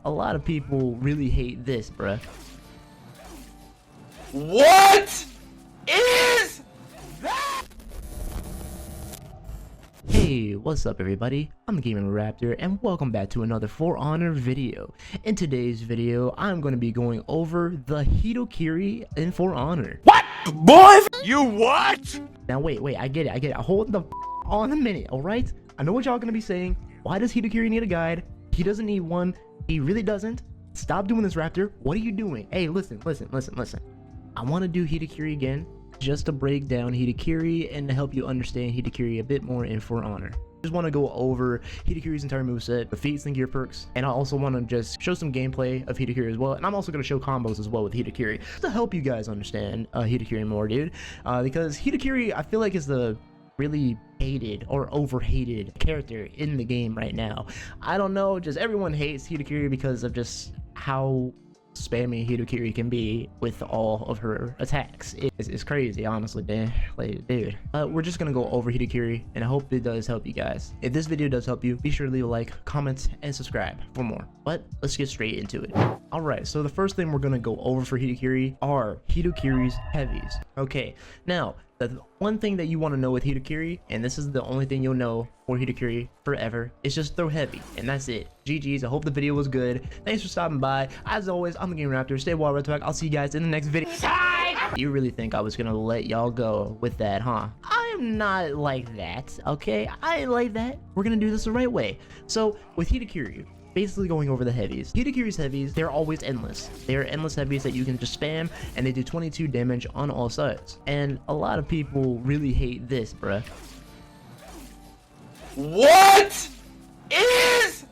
a lot of people really hate this, bruh. What is that? Hey, what's up everybody? I'm TheGamingRaptor and welcome back to another For Honor video. In today's video, I'm going to be going over the Hitokiri in For Honor. What? Boy? You what? Now wait, I get it. Hold the on a minute, alright? I know what y'all gonna be saying. Why does Hitokiri need a guide? He doesn't need one. He really doesn't. Stop doing this, Raptor. What are you doing? Hey, listen. I want to do Hitokiri again, just to break down Hitokiri and to help you understand Hitokiri a bit more in For Honor. Just want to go over Hitokiri's entire moveset, the feats and gear perks, and I also want to just show some gameplay of Hitokiri as well, and I'm also going to show combos as well with Hitokiri to help you guys understand Hitokiri more, dude, because Hitokiri, I feel like, is the really hated or overhated character in the game right now. I don't know, just everyone hates Hitokiri because of just how spammy Hitokiri can be with all of her attacks. It's crazy, honestly, man. Like, dude. We're just gonna go over Hitokiri, and I hope it does help you guys. If this video does help you, be sure to leave a like, comment, and subscribe for more. But let's get straight into it. Alright, so the first thing we're gonna go over for Hitokiri are Hitokiri's heavies. Okay, now, the one thing that you want to know with Hitokiri, and this is the only thing you'll know for Hitokiri forever, is just throw heavy, and that's it. GG's, I hope the video was good. Thanks for stopping by. As always, I'm TheGamingRaptor. Stay wild, Red. I'll see you guys in the next video. You really think I was gonna let y'all go with that, huh? I am not like that, okay? I ain't like that. We're gonna do this the right way. So, with Hitokiri, basically going over the heavies. Hitokiri's heavies, they're always endless. They are endless heavies that you can just spam, and they do 22 damage on all sides. And a lot of people really hate this, bruh. What is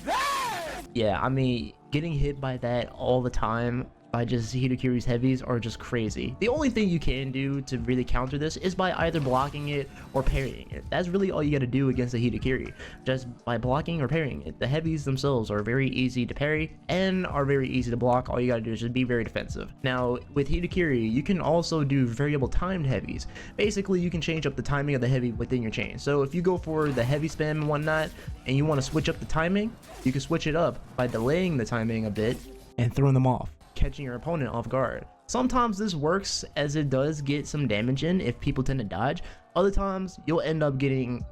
that? Yeah, I mean, getting hit by that all the time by just Hitokiri's heavies are just crazy. The only thing you can do to really counter this is by either blocking it or parrying it. That's really all you gotta do against the Hitokiri, just by blocking or parrying it. The heavies themselves are very easy to parry and are very easy to block. All you gotta do is just be very defensive. Now, with Hitokiri, you can also do variable timed heavies. Basically, you can change up the timing of the heavy within your chain. So if you go for the heavy spam and whatnot, and you wanna switch up the timing, you can switch it up by delaying the timing a bit and throwing them off, catching your opponent off guard. Sometimes this works, as it does get some damage in if people tend to dodge. Other times you'll end up getting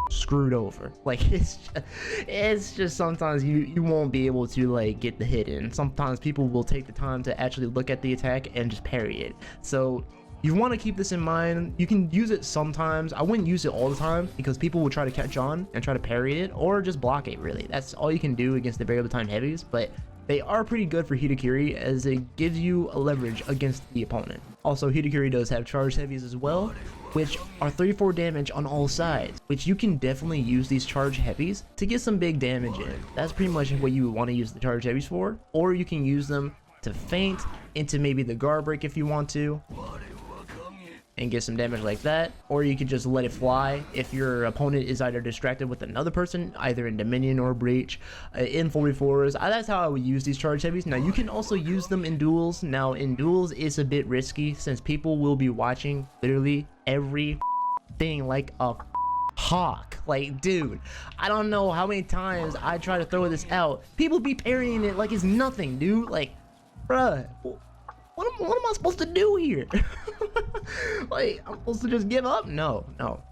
screwed over. Like, it's just sometimes you won't be able to like get the hit in. Sometimes people will take the time to actually look at the attack and just parry it. So you want to keep this in mind. You can use it sometimes. I wouldn't use it all the time because people will try to catch on and try to parry it or just block it. Really, that's all you can do against the variable time heavies, but they are pretty good for Hitokiri as it gives you a leverage against the opponent. Also, Hitokiri does have charge heavies as well, which are 34 damage on all sides, which you can definitely use these charge heavies to get some big damage in. That's pretty much what you want to use the charge heavies for, or you can use them to feint into maybe the guard break if you want to, and get some damage like that, or you could just let it fly if your opponent is either distracted with another person, either in Dominion or Breach, in 4v4s. That's how I would use these charge heavies. Now, you can also use them in duels. Now, in duels, it's a bit risky since people will be watching literally every thing like a hawk. Like, dude, I don't know how many times I try to throw this out. People be parrying it like it's nothing, dude. Like, bruh, what am I supposed to do here? Like, I'm supposed to just give up? No,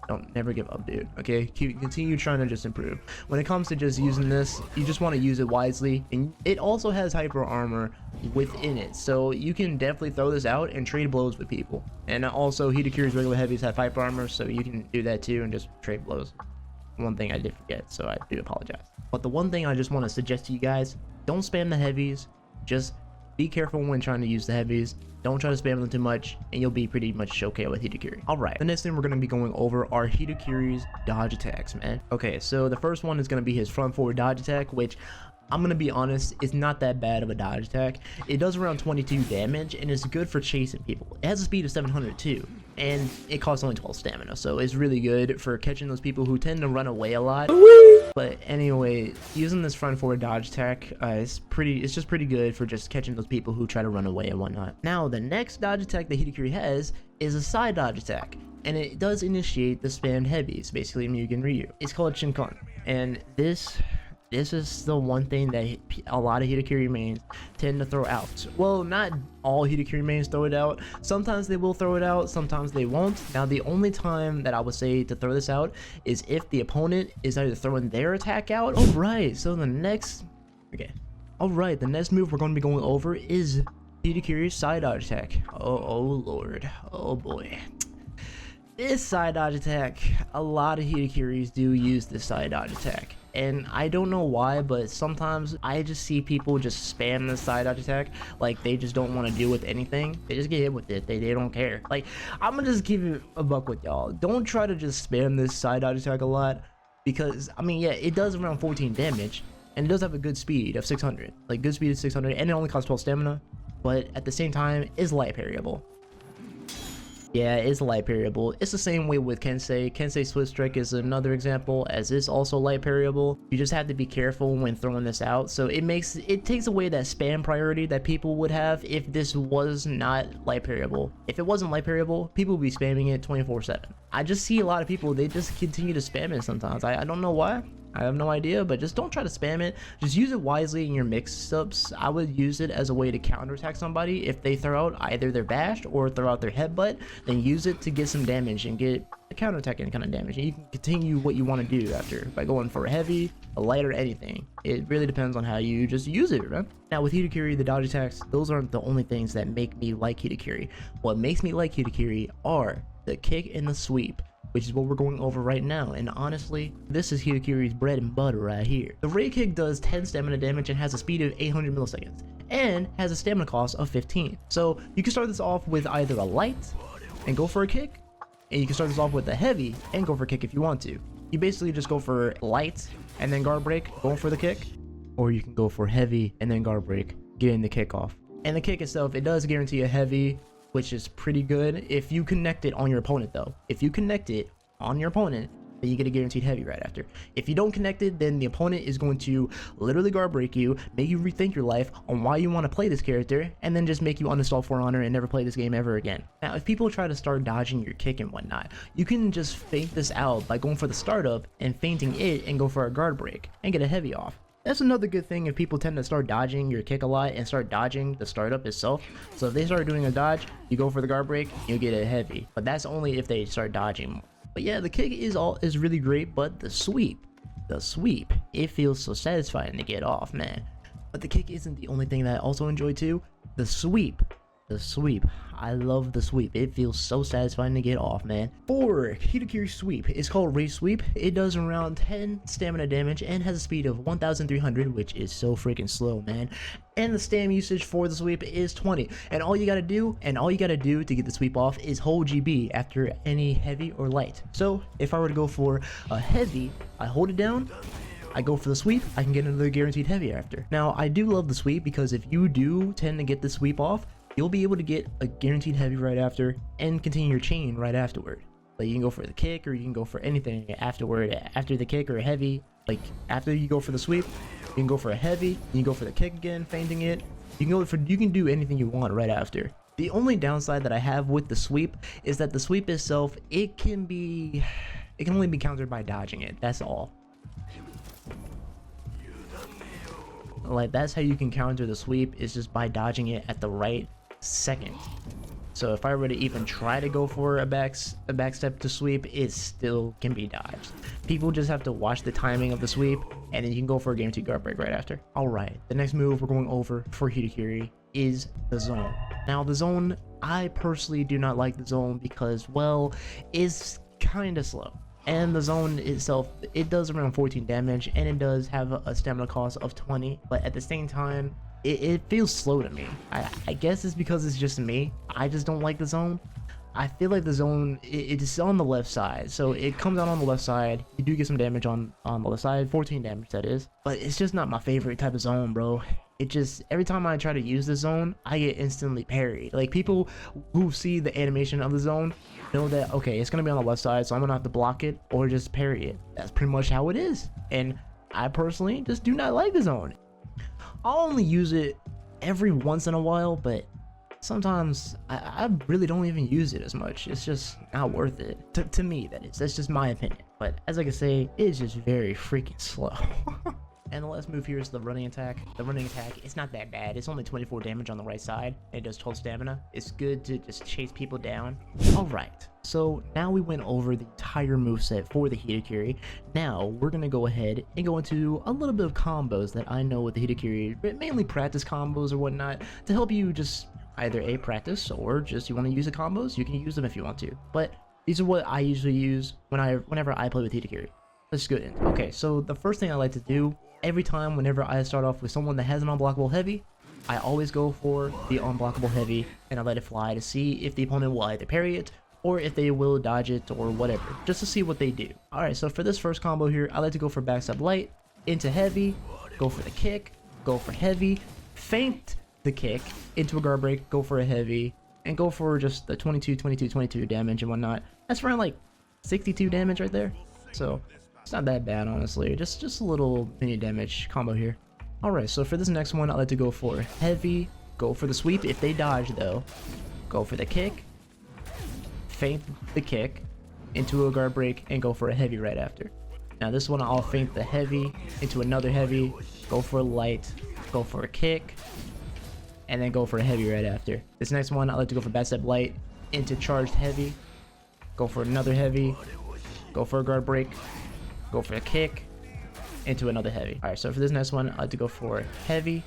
don't never give up, dude. Okay, continue trying to just improve. When it comes to just using this, you just want to use it wisely, and it also has hyper armor within it, so you can definitely throw this out and trade blows with people. And also, Hitokiri's regular heavies have hyper armor, so you can do that too and just trade blows. One thing I did forget, so I do apologize. But the one thing I just want to suggest to you guys, don't spam the heavies. Just be careful when trying to use the heavies. Don't try to spam them too much, and you'll be pretty much okay with Hitokiri. Alright, the next thing we're going to be going over are Hitokiri's dodge attacks, man. Okay, so the first one is going to be his front forward dodge attack, which I'm gonna be honest, it's not that bad of a dodge attack. It does around 22 damage and it's good for chasing people. It has a speed of 700 too, and it costs only 12 stamina, so it's really good for catching those people who tend to run away a lot. But anyway, using this front forward dodge attack it's just pretty good for just catching those people who try to run away and whatnot. Now the next dodge attack that Hitokiri has is a side dodge attack, and it does initiate the spammed heavies, basically Mugen Ryu. It's called Shinkon, and this This is the one thing that a lot of Hitokiri mains tend to throw out. Well, not all Hitokiri mains throw it out. Sometimes they will throw it out, sometimes they won't. Now, the only time that I would say to throw this out is if the opponent is either throwing their attack out. Alright, so the next... Okay. Alright, the next move we're going to be going over is Hitokiri's side dodge attack. Oh lord. Oh boy. This side dodge attack, a lot of Hitokiris do use this side dodge attack. And I don't know why, but sometimes I just see people just spam the side dodge attack like they just don't want to deal with anything. They just get hit with it. They don't care. Like, I'm gonna just keep it a buck with y'all. Don't try to just spam this side dodge attack a lot, because I mean, yeah, it does around 14 damage and it does have a good speed of 600. Like, good speed of 600, and it only costs 12 stamina, but at the same time is light parryable. Yeah, it's light parryable. It's the same way with Kensei. Kensei Swift Strike is another example, as it's also light parryable. You just have to be careful when throwing this out. So it takes away that spam priority that people would have if this was not light parryable. If it wasn't light parryable, people would be spamming it 24/7. I just see a lot of people, they just continue to spam it sometimes. I don't know why. I have no idea, but just don't try to spam it. Just use it wisely in your mix-ups. I would use it as a way to counterattack somebody. If they throw out either their bash or throw out their headbutt, then use it to get some damage and get a counterattacking kind of damage. And you can continue what you want to do after by going for a heavy, a light, or anything. It really depends on how you just use it, right? Now with Hitokiri, the dodge attacks, those aren't the only things that make me like Hitokiri. What makes me like Hitokiri are the kick and the sweep, which is what we're going over right now. And honestly, this is Hitokiri's bread and butter right here. The raid kick does 10 stamina damage and has a speed of 800 milliseconds and has a stamina cost of 15. So you can start this off with either a light and go for a kick, and you can start this off with a heavy and go for a kick if you want to. You basically just go for light and then guard break, going for the kick, or you can go for heavy and then guard break, getting the kick off. And the kick itself, it does guarantee a heavy, which is pretty good if you connect it on your opponent though. If you connect it on your opponent, then you get a guaranteed heavy right after. If you don't connect it, then the opponent is going to literally guard break you, make you rethink your life on why you want to play this character, and then just make you uninstall For Honor and never play this game ever again. Now, if people try to start dodging your kick and whatnot, you can just feint this out by going for the startup and feinting it and go for a guard break and get a heavy off. That's another good thing if people tend to start dodging your kick a lot and start dodging the startup itself. So if they start doing a dodge, you go for the guard break, you get a heavy. But that's only if they start dodging more. But yeah, the kick is really great, but the sweep, it feels so satisfying to get off, man. But the kick isn't the only thing that I also enjoy too. The sweep, I love the sweep. It feels so satisfying to get off, man. For Hitokiri sweep, it's called Race Sweep. It does around 10 stamina damage and has a speed of 1300, which is so freaking slow, man. And the stam usage for the sweep is 20. And all you gotta do to get the sweep off is hold GB after any heavy or light. So if I were to go for a heavy, I hold it down, I go for the sweep, I can get another guaranteed heavy after. Now, I do love the sweep because if you do tend to get the sweep off, you'll be able to get a guaranteed heavy right after and continue your chain right afterward. Like, you can go for the kick or you can go for anything afterward, after the kick or a heavy. Like, after you go for the sweep, you can go for a heavy, you can go for the kick again, feinting it. You can do anything you want right after. The only downside that I have with the sweep is that the sweep itself, it can only be countered by dodging it. That's all. Like, that's how you can counter the sweep, is just by dodging it at the right second. So if I were to even try to go for a backstep to sweep, it still can be dodged. People just have to watch the timing of the sweep, and then you can go for a guaranteed guard break right after. Alright, the next move we're going over for Hitokiri is the zone. Now the zone, I personally do not like the zone because, well, it's kinda slow. And the zone itself, it does around 14 damage, and it does have a stamina cost of 20, but at the same time, it feels slow to me. I guess it's because it's just me. I just don't like the zone. I feel like the zone, it's on the left side, so it comes out on the left side. You do get some damage on the left side, 14 damage that is, but it's just not my favorite type of zone, bro. It just, every time I try to use the zone, I get instantly parried. Like, people who see the animation of the zone know that, okay, it's gonna be on the left side, so I'm gonna have to block it or just parry it. That's pretty much how it is. And I personally just do not like the zone. I'll only use it every once in a while, but sometimes I really don't even use it as much. It's just not worth it. To me, that is. That's just my opinion. But as I can say, it's just very freaking slow. And the last move here is the running attack. The running attack, it's not that bad. It's only 24 damage on the right side. It does 12 stamina. It's good to just chase people down. Alright, so now we went over the entire moveset for the Hitokiri. Now we're going to go ahead and go into a little bit of combos that I know with the Hitokiri, but mainly practice combos or whatnot, to help you just either A, practice, or just you want to use the combos, you can use them if you want to. But these are what I usually use whenever I play with Hitokiri. Let's go in. Okay, so the first thing I like to do every time whenever I start off with someone that has an unblockable heavy, I always go for the unblockable heavy and I let it fly to see if the opponent will either parry it or if they will dodge it or whatever, just to see what they do. Alright, so for this first combo here, I like to go for backstab light, into heavy, go for the kick, go for heavy, feint the kick, into a guard break, go for a heavy, and go for just the 22 damage and whatnot. That's around like 62 damage right there. So it's not that bad, honestly. Just a little mini damage combo here. Alright, so for this next one, I like to go for heavy, go for the sweep. If they dodge though, go for the kick, feint the kick into a guard break, and go for a heavy right after. Now this one, I'll feint the heavy into another heavy, go for a light, go for a kick, and then go for a heavy right after. This next one, I like to go for backstab light into charged heavy, go for another heavy, go for a guard break, go for a kick, into another heavy. Alright, so for this next one, I like to go for heavy,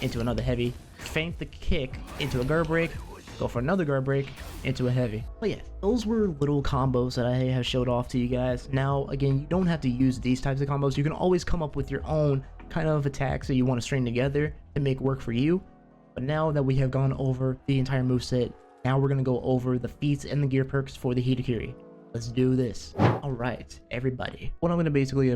into another heavy, feint the kick into a guard break, go for another guard break, into a heavy. But yeah, those were little combos that I have showed off to you guys. Now, again, you don't have to use these types of combos. You can always come up with your own kind of attacks that you want to string together to make work for you. But now that we have gone over the entire moveset, now we're going to go over the feats and the gear perks for the Hitokiri. Let's do this. Alright, everybody. What I'm going to basically,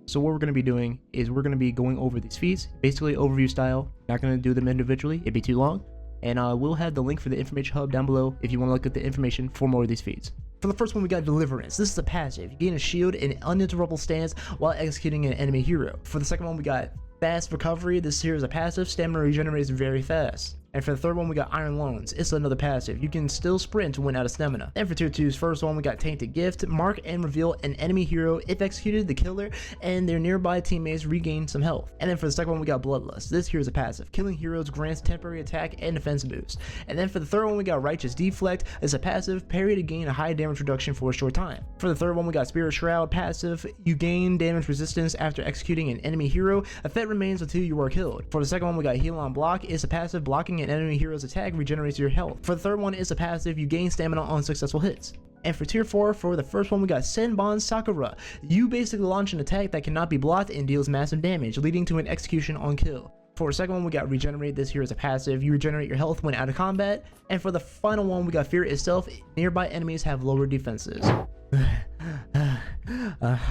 so what we're going to be doing is we're going to be going over these feats, basically overview style. Not going to do them individually, it'd be too long. And we'll have the link for the information hub down below if you want to look at the information for more of these feats. For the first one, we got Deliverance. This is a passive. You gain a shield and uninterruptible stance while executing an enemy hero. For the second one, we got Fast Recovery. This here is a passive. Stamina regenerates very fast. And for the third one, we got Iron Lungs. It's another passive. You can still sprint to win out of stamina. And for tier 2's first one, we got Tainted Gift. Mark and reveal an enemy hero. If executed, the killer and their nearby teammates regain some health. And then for the second one, we got Bloodlust. This here is a passive. Killing heroes grants temporary attack and defense boost. And then for the third one, we got Righteous Deflect. It's a passive. Parry to gain a high damage reduction for a short time. For the third one, we got Spirit Shroud. Passive. You gain damage resistance after executing an enemy hero. Effect remains until you are killed. For the second one, we got Heal on Block. It's a passive. Blocking an enemy hero's attack regenerates your health. For the third one, is a passive. You gain stamina on successful hits. And for tier 4, for the first one, we got Senbon Sakura. You basically launch an attack that cannot be blocked and deals massive damage, leading to an execution on kill. For the second one, we got Regenerate. This here is a passive. You regenerate your health when out of combat. And for the final one, we got Fear itself. Nearby enemies have lower defenses.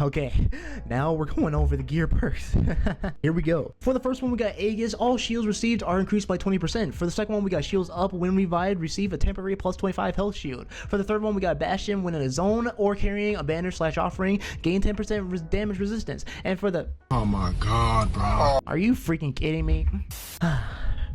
Okay, now we're going over the gear perks. Here we go. For the first one, we got Aegis. All shields received are increased by 20%. For the second one, we got Shields Up. When revived, receive a temporary plus 25 health shield. For the third one, we got Bastion. When in a zone or carrying a banner / offering, gain 10% damage resistance. And for the... Oh my god, bro. Are you freaking kidding me?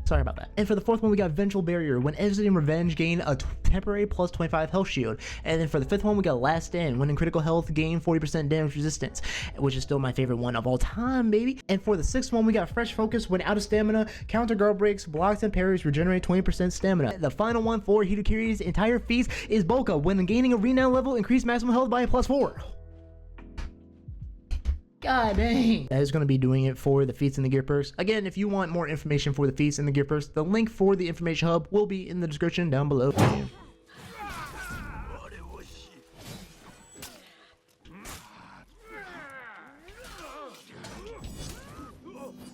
Sorry about that. And for the fourth one, we got Vengeful Barrier. When exiting Revenge, gain a temporary plus 25 health shield. And then for the fifth one, we got Last Stand. When in critical health, gain 40% damage resistance, which is still my favorite one of all time, baby. And for the sixth one, we got Fresh Focus. When out of stamina, counter guard breaks, blocks, and parries regenerate 20% stamina. The final one for Hitokiri's entire feast is Boka. When gaining a renown level, increase maximum health by a +4. God dang. That is going to be doing it for the feats and the gear perks. Again, if you want more information for the feats and the gear perks, the link for the information hub will be in the description down below.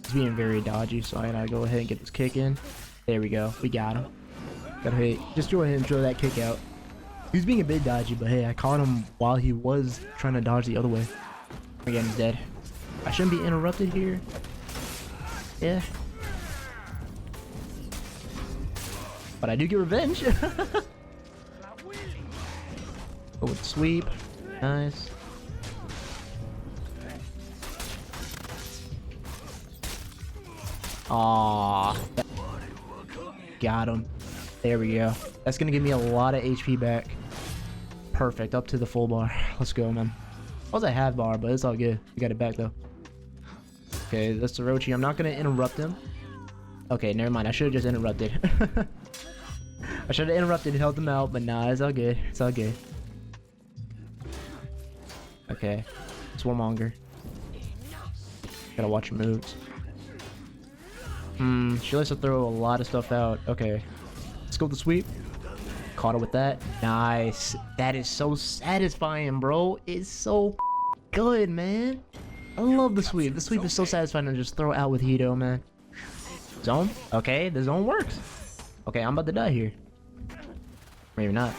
He's being very dodgy, so I gotta go ahead and get this kick in. There we go. We got him. Gotta hit. Just go ahead and throw that kick out. He was being a bit dodgy, but hey, I caught him while he was trying to dodge the other way. Again, he's dead. I shouldn't be interrupted here. Yeah. But I do get revenge. Go with the sweep. Nice. Aww. Got him. There we go. That's gonna give me a lot of HP back. Perfect. Up to the full bar. Let's go, man. I was at half bar, but it's all good. We got it back though. Okay, that's Orochi. I'm not gonna interrupt him. Okay, never mind. I should have just interrupted. I should have interrupted and helped him out, but nah, it's all good. It's all good. Okay, it's Warmonger. Gotta watch your moves. She likes to throw a lot of stuff out. Okay, let's go with the sweep. Caught her with that. Nice. That is so satisfying, bro. It's so good, man. I love the sweep. The sweep is so satisfying to just throw out with Hito, man. Zone? Okay, the zone works. Okay, I'm about to die here. Maybe not.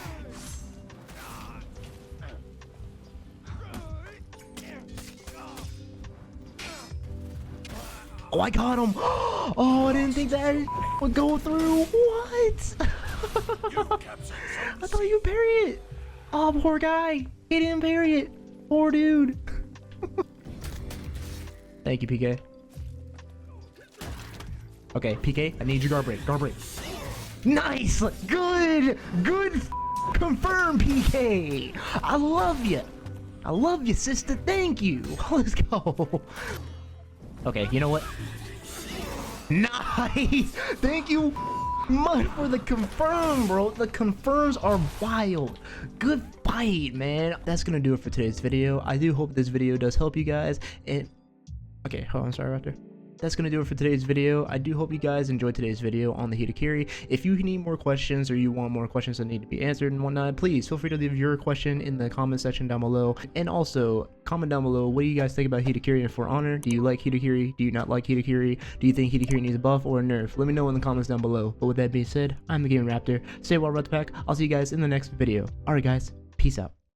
Oh, I got him! Oh, I didn't think that would go through. What? I thought you would parry it. Oh, poor guy. He didn't parry it. Poor dude. Thank you, PK. Okay, PK, I need your guard break. Guard break. Nice! Good! Good! Confirm, PK! I love you! I love you, sister. Thank you. Let's go. Okay, you know what? Nice! Thank you much for the confirm, bro. The confirms are wild. Good fight, man. That's gonna do it for today's video. I do hope this video does help you guys. And okay, hold on, sorry, Raptor. That's gonna do it for today's video. I do hope you guys enjoyed today's video on the Hitokiri. If you need more questions or you want more questions that need to be answered and whatnot, please feel free to leave your question in the comment section down below. And also comment down below, what do you guys think about Hitokiri and For Honor? Do you like Hitokiri? Do you not like Hitokiri? Do you think Hitokiri needs a buff or a nerf? Let me know in the comments down below. But with that being said, I'm TheGamingRaptor. Stay well, Red Pack. I'll see you guys in the next video. Alright guys, peace out.